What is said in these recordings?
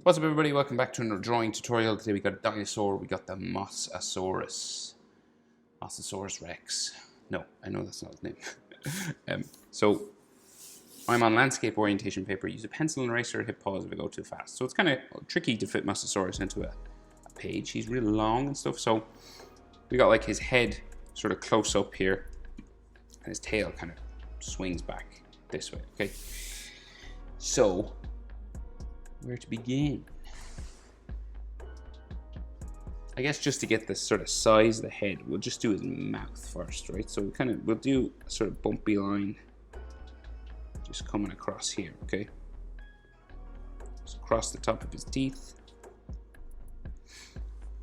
What's up, everybody? Welcome back to another drawing tutorial. Today we got a dinosaur. We got the Mosasaurus. Mosasaurus Rex. No, I know that's not his name. So I'm on landscape orientation paper. Use a pencil and eraser, hit pause if I go too fast. So it's kind of tricky to fit Mosasaurus into a page. He's really long and stuff. So we got like his head sort of close up here, and his tail kind of swings back this way. Okay. So where to begin? I guess just to get the sort of size of the head, we'll just do his mouth first, right? So we'll do a sort of bumpy line just coming across here, okay? Just across the top of his teeth.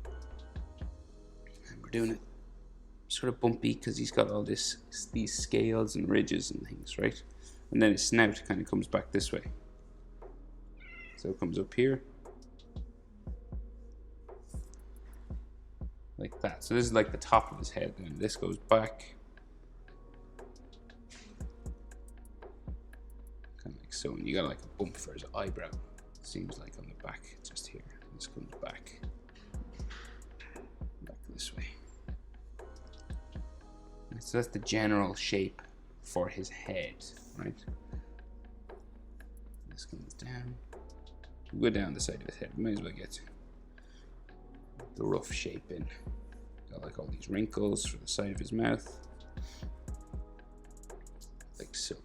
And we're doing it sort of bumpy because he's got all these scales and ridges and things, right? And then his snout kind of comes back this way. So it comes up here, like that. So this is like the top of his head, and this goes back, kind of like so. And you got like a bump for his eyebrow. It seems like on the back, just here. This comes back this way. And so that's the general shape for his head, right? This comes down. We'll go down the side of his head. We might as well get the rough shape in. Got like all these wrinkles for the side of his mouth, like so.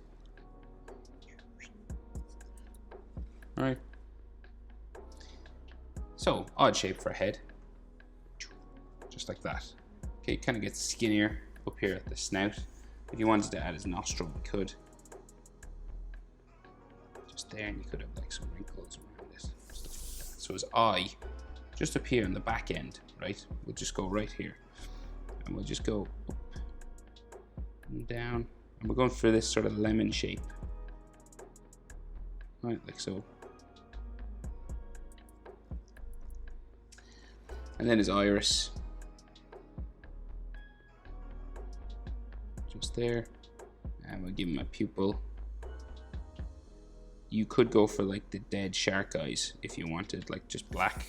All right. So odd shape for a head, just like that. Okay, it kind of gets skinnier up here at the snout. If you wanted to add his nostril, we could. Just there, and you could have like some wrinkles around it, stuff like that. So his eye, just up here in the back end, right? We'll just go right here, and we'll just go up and down, and we're going for this sort of lemon shape, right? Like so. And then his iris, just there, and we'll give him a pupil. You could go for like the dead shark eyes if you wanted, like just black.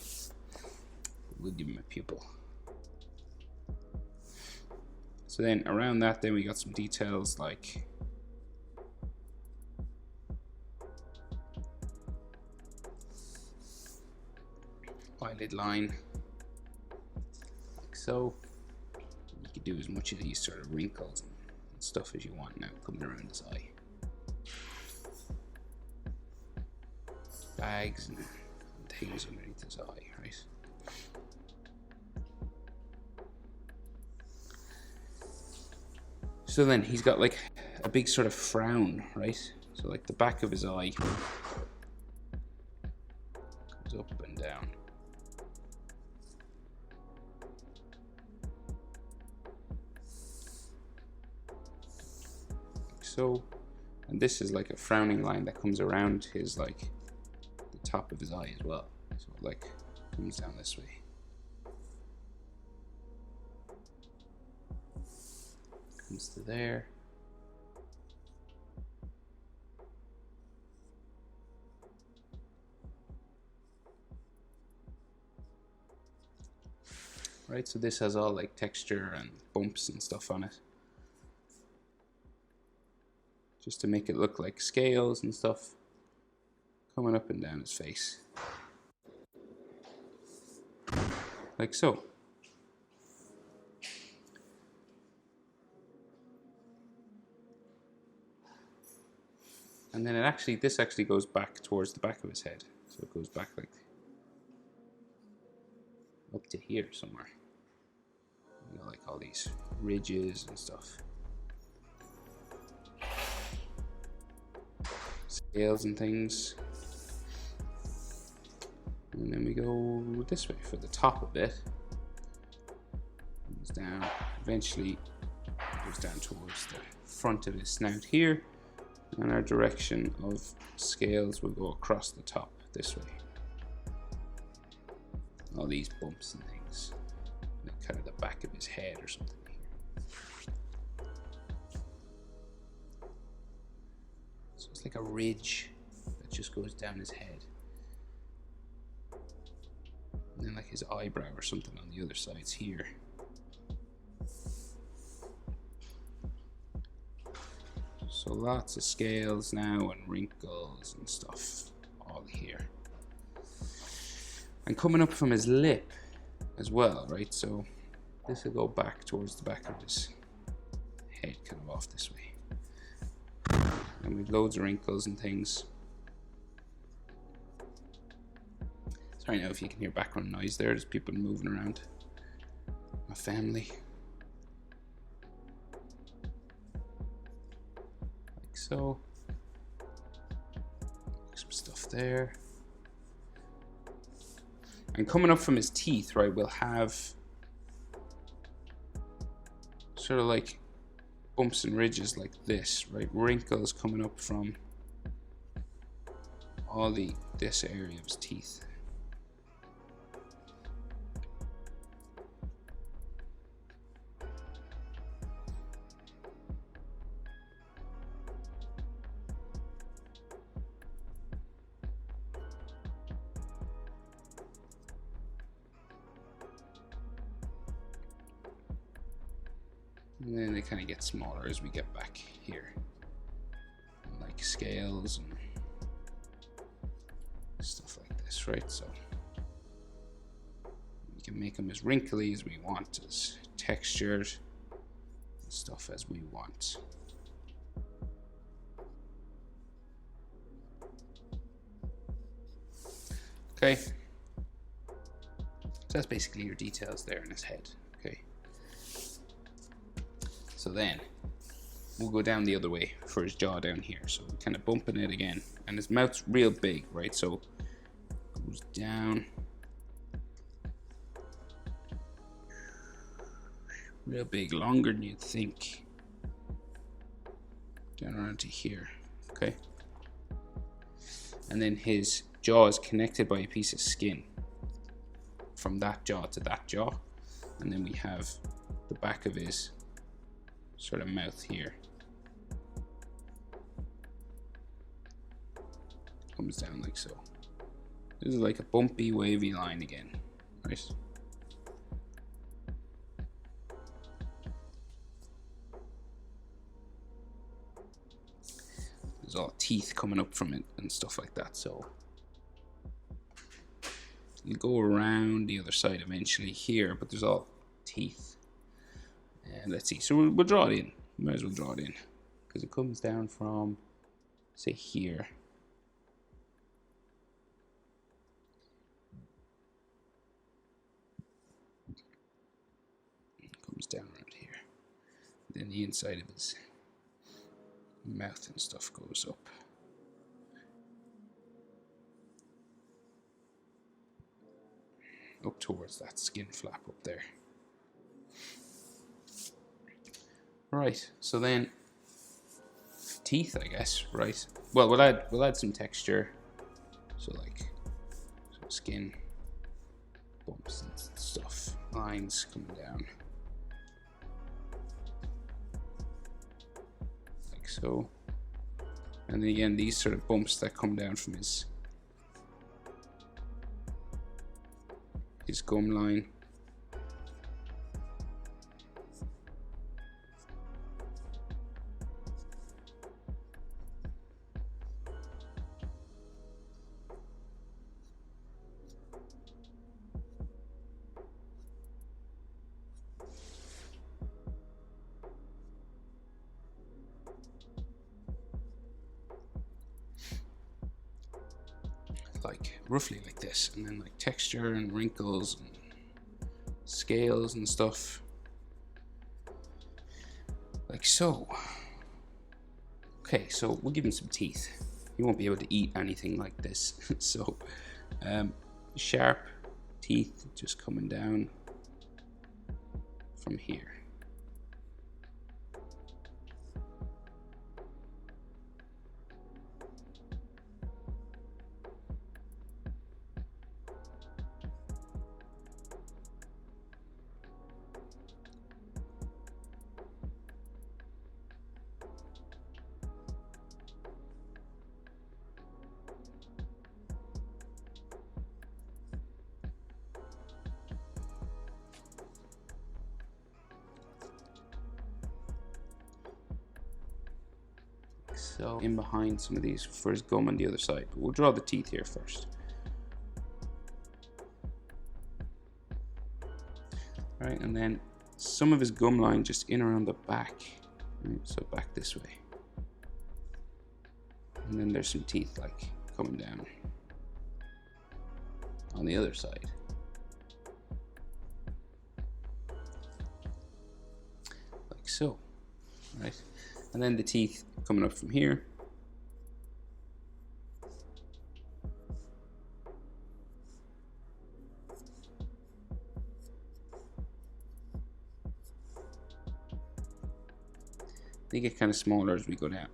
We'll give him a pupil. So then around that, then we got some details like eyelid line, like so. You could do as much of these sort of wrinkles and stuff as you want now coming around his eye. Bags and things underneath his eye, right? So then he's got like a big sort of frown, right? So like the back of his eye goes up and down. Like so. And this is like a frowning line that comes around his like top of his eye as well, so it like comes down this way. Comes to there. Right, so this has all like texture and bumps and stuff on it, just to make it look like scales and stuff coming up and down his face, like so. And then this actually goes back towards the back of his head, so it goes back like up to here somewhere. You know, like all these ridges and stuff, scales and things. And then we go this way for the top of it. Comes down, eventually goes down towards the front of his snout here. And our direction of scales will go across the top this way. All these bumps and things. And kind of the back of his head or something here. So it's like a ridge that just goes down his head. like his eyebrow or something on the other sides here. So lots of scales now and wrinkles and stuff all here. And coming up from his lip as well, right? So this will go back towards the back of his head, kind of off this way. And we've loads of wrinkles and things. Sorry now if you can hear background noise there, there's people moving around. My family. Like so. Some stuff there. And coming up from his teeth, right, we'll have sort of like bumps and ridges like this, right? Wrinkles coming up from all this area of his teeth. And then they kind of get smaller as we get back here. Like scales and stuff like this, right? So we can make them as wrinkly as we want, as textured and stuff as we want. Okay. So that's basically your details there in his head. Okay. So then we'll go down the other way for his jaw down here. So we're kind of bumping it again. And his mouth's real big, right? So it goes down. Real big, longer than you'd think. Down around to here. Okay. And then his jaw is connected by a piece of skin from that jaw to that jaw. And then we have the back of his sort of mouth here. Comes down like so. This is like a bumpy, wavy line again, right? There's all teeth coming up from it and stuff like that, so you go around the other side eventually here, but there's all teeth. And let's see, so we'll draw it in. Might as well draw it in because it comes down from, say, here. It comes down around here. Then the inside of his mouth and stuff goes up towards that skin flap up there. Right, so then teeth, I guess, right? Well, we'll add some texture. So like some skin, bumps and stuff, lines coming down. Like so. And then again, these sort of bumps that come down from his gum line. Like roughly like this, and then like texture and wrinkles and scales and stuff like so. Okay, so we'll give him some teeth. He won't be able to eat anything like this. So sharp teeth just coming down from here. so, in behind some of these for his gum on the other side. But we'll draw the teeth here first. Right, and then some of his gum line just in around the back. Right, so back this way. And then there's some teeth like coming down on the other side. Like so. Right. And then the teeth coming up from here. They get kind of smaller as we go down.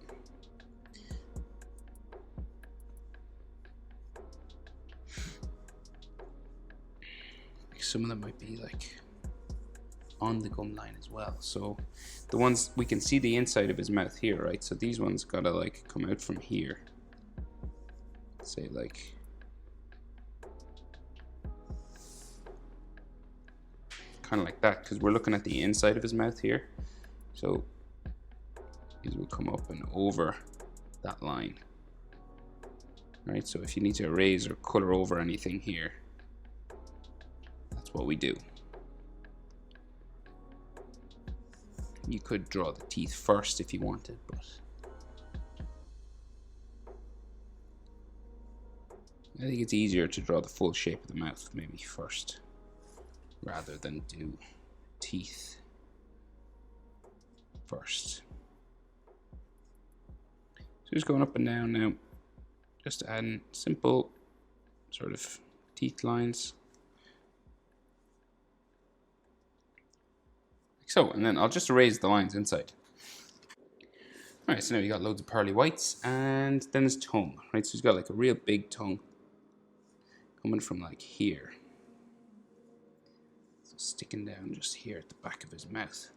Some of them might be like on the gum line as well. So the ones we can see the inside of his mouth here, right? So these ones gotta like come out from here. Say like kind of like that, because we're looking at the inside of his mouth here. So these will come up and over that line. Right? So if you need to erase or color over anything here, that's what we do. You could draw the teeth first if you wanted, but I think it's easier to draw the full shape of the mouth maybe first, rather than do teeth first. So just going up and down now, just adding simple sort of teeth lines. So, and then I'll just erase the lines inside. Alright, so now you got loads of pearly whites, and then his tongue, right? So he's got like a real big tongue coming from like here. So sticking down just here at the back of his mouth.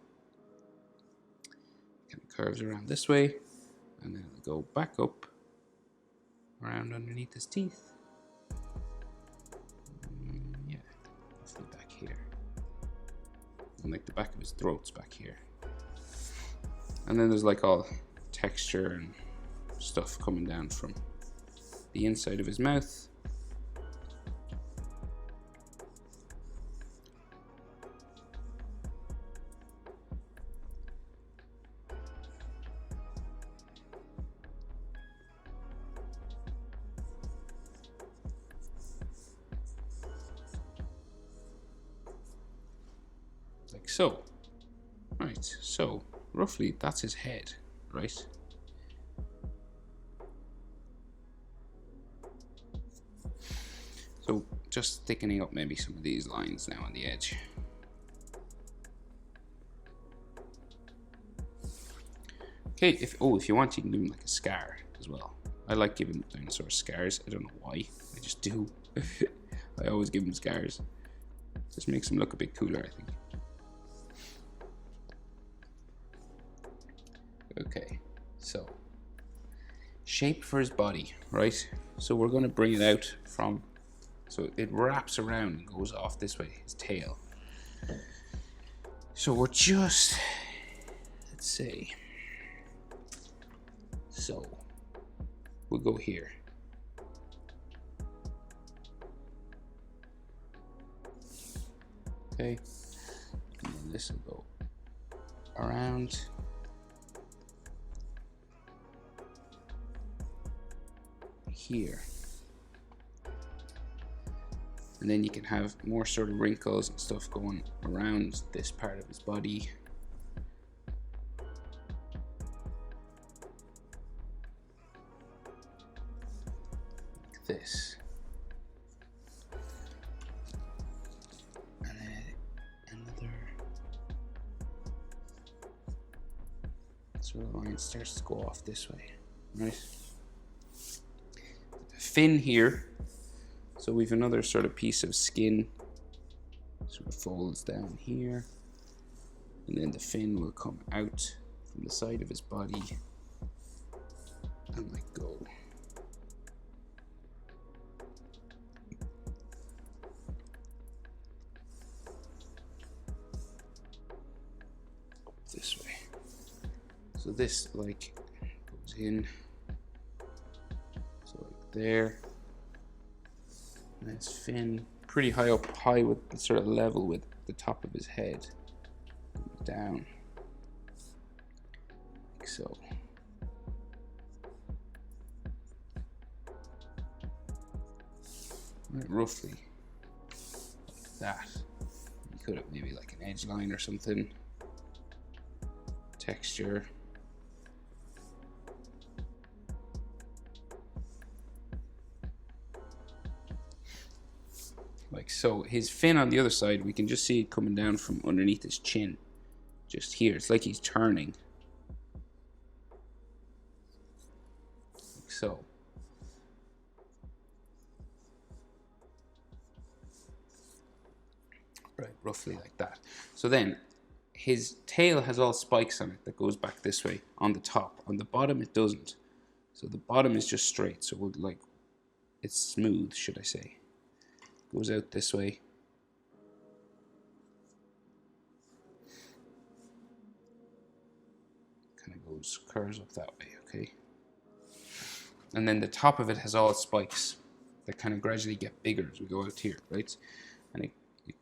Kind of curves around this way, and then it'll go back up around underneath his teeth. Yeah, roughly back here. And like the back of his throat's back here. And then there's like all texture and stuff coming down from the inside of his mouth. Like so. Right, so roughly that's his head, right? So just thickening up maybe some of these lines now on the edge. Okay, if you want, you can give him like a scar as well. I like giving dinosaurs scars. I don't know why. I just do. I always give them scars. Just makes them look a bit cooler, I think. Okay, so shape for his body, right? So we're going to bring it out from, so it wraps around and goes off this way, his tail. So we're just, let's say, so we'll go here. Okay, and then this will go around. Here, and then you can have more sort of wrinkles and stuff going around this part of his body. Like this. And then another sort of line starts to go off this way, right? Fin here, so we've another sort of piece of skin sort of folds down here, and then the fin will come out from the side of his body and like go. This way. So this like goes in, so like there. And his fin pretty high up, high with sort of level with the top of his head, down like so. Right, roughly like that. You could have maybe like an edge line or something. Texture. Like so. His fin on the other side, we can just see it coming down from underneath his chin. Just here. It's like he's turning. Like so. Right, roughly like that. So then his tail has all spikes on it that goes back this way on the top. On the bottom it doesn't. So the bottom is just straight. So we'll like, it's smooth, should I say. Goes out this way. Kind of goes, curves up that way, okay? And then the top of it has all spikes that kind of gradually get bigger as we go out here, right? And it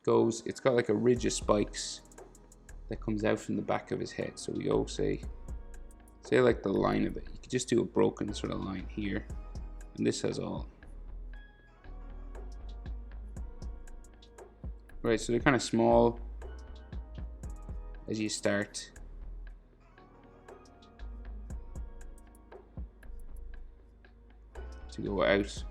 goes, it's got like a ridge of spikes that comes out from the back of his head. So we go say like the line of it. You could just do a broken sort of line here. And this has all. Right, so they're kind of small as you start. To go out.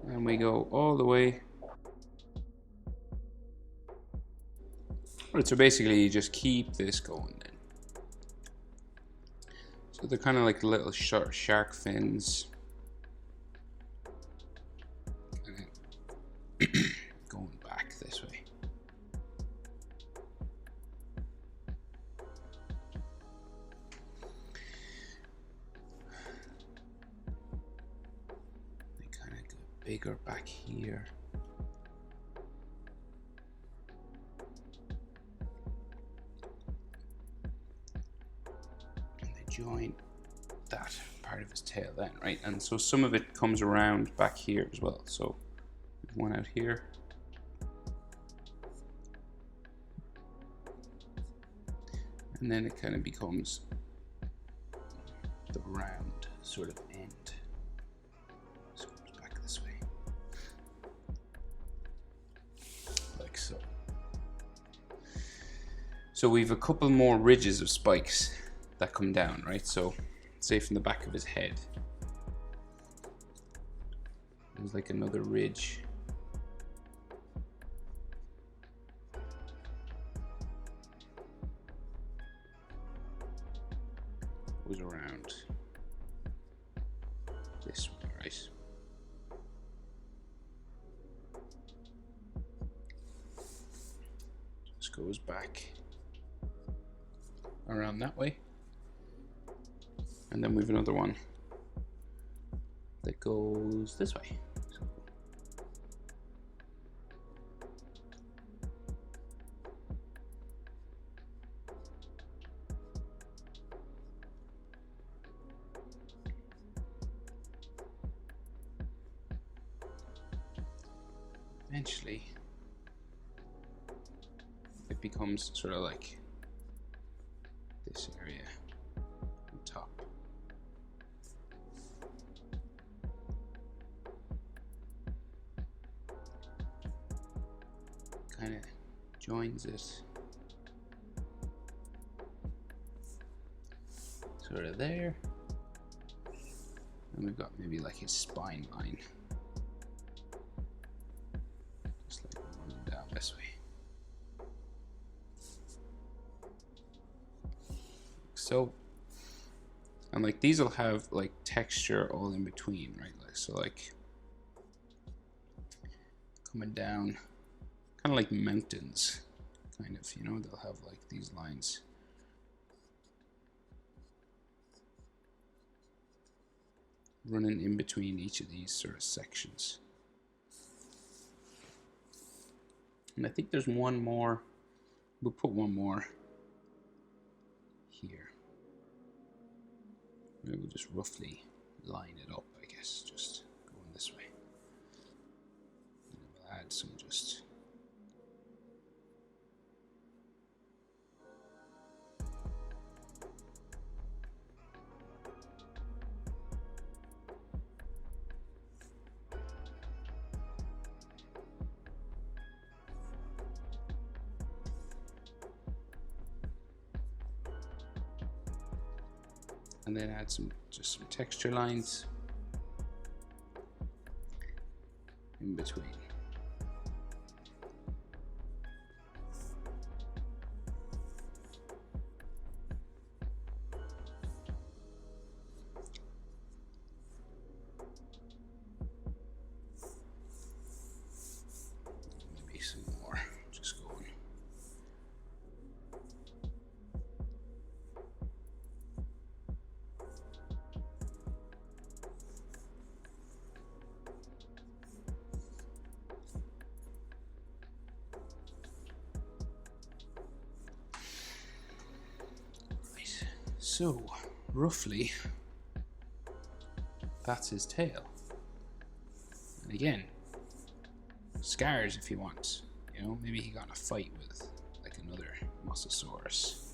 And we go all the way. Right, so basically you just keep this going then. So they're kind of like little shark fins. And then going back this way. They kind of get bigger back here. Join that part of his tail then, right? And so some of it comes around back here as well. So one out here. And then it kind of becomes the round sort of end. So it goes back this way. Like so. So we've a couple more ridges of spikes that come down, right? So say from the back of his head, there's like another ridge. Goes around this way, right? Just goes back around that way. And then we have another one that goes this way. So eventually it becomes sort of like this area on top. Kind of joins it sort of there, and we've got maybe like his spine line, just like running down this way. So, and like these will have like texture all in between, right? Like so, like coming down. Kind of like mountains, kind of, you know, they'll have like these lines. running in between each of these sort of sections. And I think there's one more. We'll put one more here. Maybe we'll just roughly line it up, I guess, just going this way. And we'll add some just. And then add just some texture lines in between. Maybe some more, just going. So, roughly, that's his tail. And again, scars if you want. You know, maybe he got in a fight with like another Mosasaurus.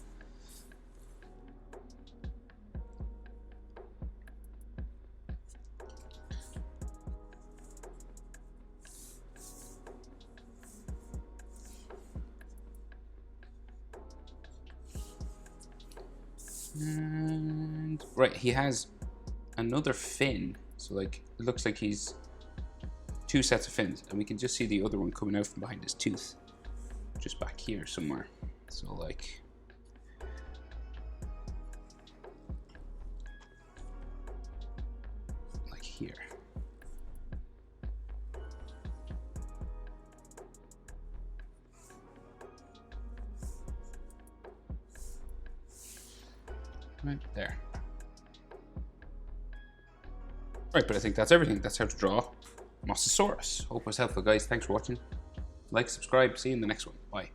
And right, he has another fin, so like it looks like he's two sets of fins, and we can just see the other one coming out from behind his tooth, just back here somewhere. So like here. Right there. Right, but I think that's everything. That's how to draw Mosasaurus. Hope it was helpful, guys. Thanks for watching. Like, subscribe. See you in the next one. Bye.